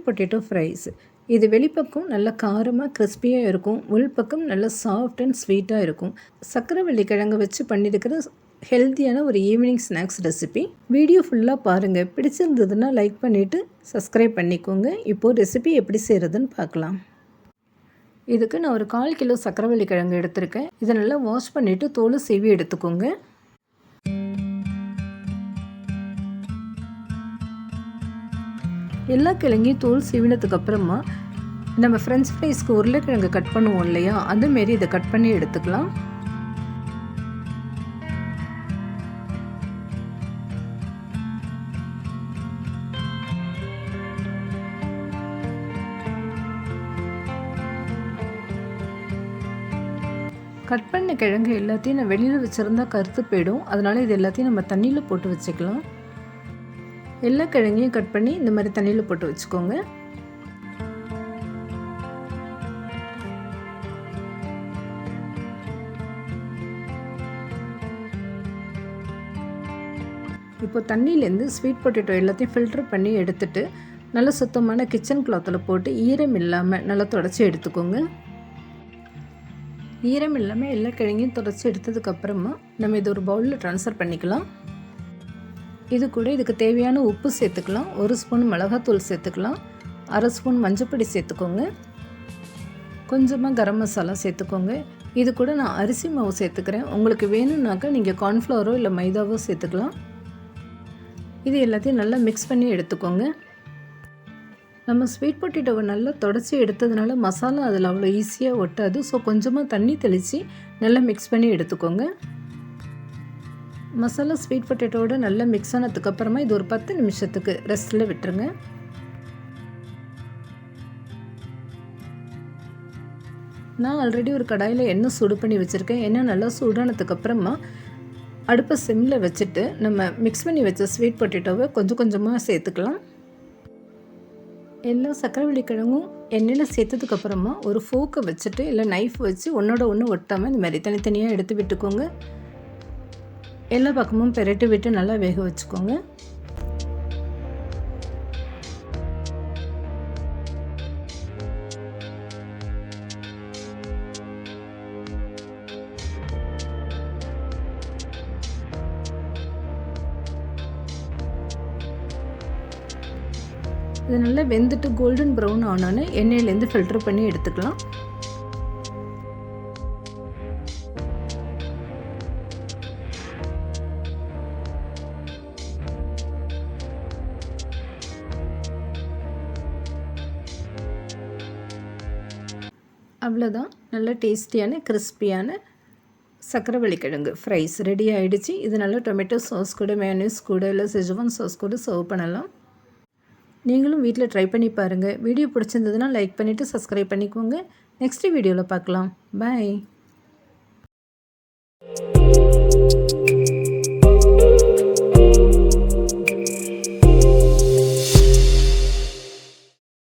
Potato fries. இது வெளிப்பக்கம் நல்ல காரமாக கிறிஸ்பியாக இருக்கும், உள்பக்கம் நல்ல சாஃப்ட் அண்ட் ஸ்வீட்டாக இருக்கும். சக்கரவள்ளி கிழங்கு வச்சு பண்ணியிருக்கிற ஹெல்த்தியான ஒரு ஈவினிங் ஸ்நாக்ஸ் ரெசிபி. வீடியோ ஃபுல்லாக பாருங்கள். பிடிச்சிருந்ததுன்னா லைக் பண்ணிவிட்டு சப்ஸ்கிரைப் பண்ணிக்கோங்க. இப்போது ரெசிபி எப்படி செய்கிறதுன்னு பார்க்கலாம். இதுக்கு நான் ஒரு 1/4 கிலோ சக்கரவள்ளி கிழங்கு எடுத்திருக்கேன். இதை நல்லா வாஷ் பண்ணிவிட்டு தோலை சீவி எடுத்துக்கோங்க. எல்லா கிழங்கையும் தோல் சீவினதுக்கு அப்புறமா நம்ம ஃப்ரெஞ்ச் ஃப்ரைஸ்க்கு உருளைக்கிழங்கு கட் பண்ணுவோம் இல்லையா, அதுமாரி இதை கட் பண்ணி எடுத்துக்கலாம். கட் பண்ண கிழங்கு எல்லாத்தையும் நான் வெளியில் வச்சுருந்தா கருத்து போயிடும். அதனால் இது எல்லாத்தையும் நம்ம தண்ணியில் போட்டு வச்சுக்கலாம். எல்லா கிழங்கையும் கட் பண்ணி இந்த மாதிரி தண்ணியில் போட்டு வச்சுக்கோங்க. இப்போ தண்ணியிலேருந்து ஸ்வீட் பொட்டேட்டோ எல்லாத்தையும் ஃபில்டர் பண்ணி எடுத்துட்டு நல்ல சுத்தமான கிச்சன் கிளாத்தில் போட்டு ஈரம் இல்லாமல் நல்லா தொடச்சி எடுத்துக்கோங்க. ஈரம் இல்லாமல் எல்லா கிழங்கையும் தொடச்சி எடுத்ததுக்கப்புறமா நம்ம இதை ஒரு பவுலில் ட்ரான்ஸ்ஃபர் பண்ணிக்கலாம். இது கூட இதுக்கு தேவையான உப்பு சேர்த்துக்கலாம். 1 ஸ்பூன் மிளகாத்தூள் சேர்த்துக்கலாம். 1/2 ஸ்பூன் மஞ்சப்பொடி சேர்த்துக்கோங்க. கொஞ்சமாக கரம் மசாலா சேர்த்துக்கோங்க. இது கூட நான் அரிசி மாவு சேர்த்துக்கிறேன். உங்களுக்கு வேணும்னாக்கா நீங்கள் கார்ன்ஃப்ளவரோ இல்லை மைதாவோ சேர்த்துக்கலாம். இது எல்லாத்தையும் நல்லா மிக்ஸ் பண்ணி எடுத்துக்கோங்க. நம்ம ஸ்வீட் பொட்டேட்டோவை நல்லா தொடச்சி எடுத்ததுனால மசாலா அதில் அவ்வளோ ஈஸியாக ஒட்டாது. ஸோ கொஞ்சமாக தண்ணி தெளித்து நல்லா மிக்ஸ் பண்ணி எடுத்துக்கோங்க. மசாலா ஸ்வீட் பொட்டேட்டோட நல்லா மிக்ஸ் ஆனதுக்கப்புறமா இது ஒரு 10 நிமிஷத்துக்கு ரெஸ்ட்டில் விட்டுருங்க. நான் ஆல்ரெடி ஒரு கடாயில் எண்ணெய் சூடு பண்ணி வச்சுருக்கேன். எண்ணெய் நல்லா சூடானதுக்கப்புறமா அடுப்பை சிம்மில் வச்சுட்டு நம்ம மிக்ஸ் பண்ணி வச்ச ஸ்வீட் பொட்டேட்டோவை கொஞ்சம் கொஞ்சமாக சேர்த்துக்கலாம். எல்லா சக்கரவள்ளி கிழங்கும் எண்ணெயில் சேர்த்ததுக்கப்புறமா ஒரு ஃபோக்கை வச்சுட்டு இல்லை நைஃப் வச்சு ஒன்றோட ஒன்று ஒட்டாமல் இந்த மாதிரி தனித்தனியாக எடுத்து விட்டுக்கோங்க. எல்லா பக்கமும் பெரட்டி விட்டு நல்லா வேக வச்சுக்கோங்க. இது நல்லா வெந்துட்டு கோல்டன் ப்ரௌன் ஆனோன்னு எண்ணெயிலேருந்து ஃபில்டர் பண்ணி எடுத்துக்கலாம். அவ்வளோதான், நல்ல டேஸ்டியான கிறிஸ்பியான சக்கரவள்ளி கிழங்கு ஃப்ரைஸ் ரெடி ஆகிடுச்சு. இது நல்லா டொமேட்டோ சாஸ் கூட மேயோனீஸ் கூட இல்லை செஜ்வான் சாஸ் கூட சர்வ் பண்ணலாம். நீங்களும் வீட்டில் ட்ரை பண்ணி பாருங்கள். வீடியோ பிடிச்சிருந்ததுன்னா லைக் பண்ணிவிட்டு சப்ஸ்கிரைப் பண்ணிக்கோங்க. நெக்ஸ்ட் வீடியோவில் பார்க்கலாம். பாய்.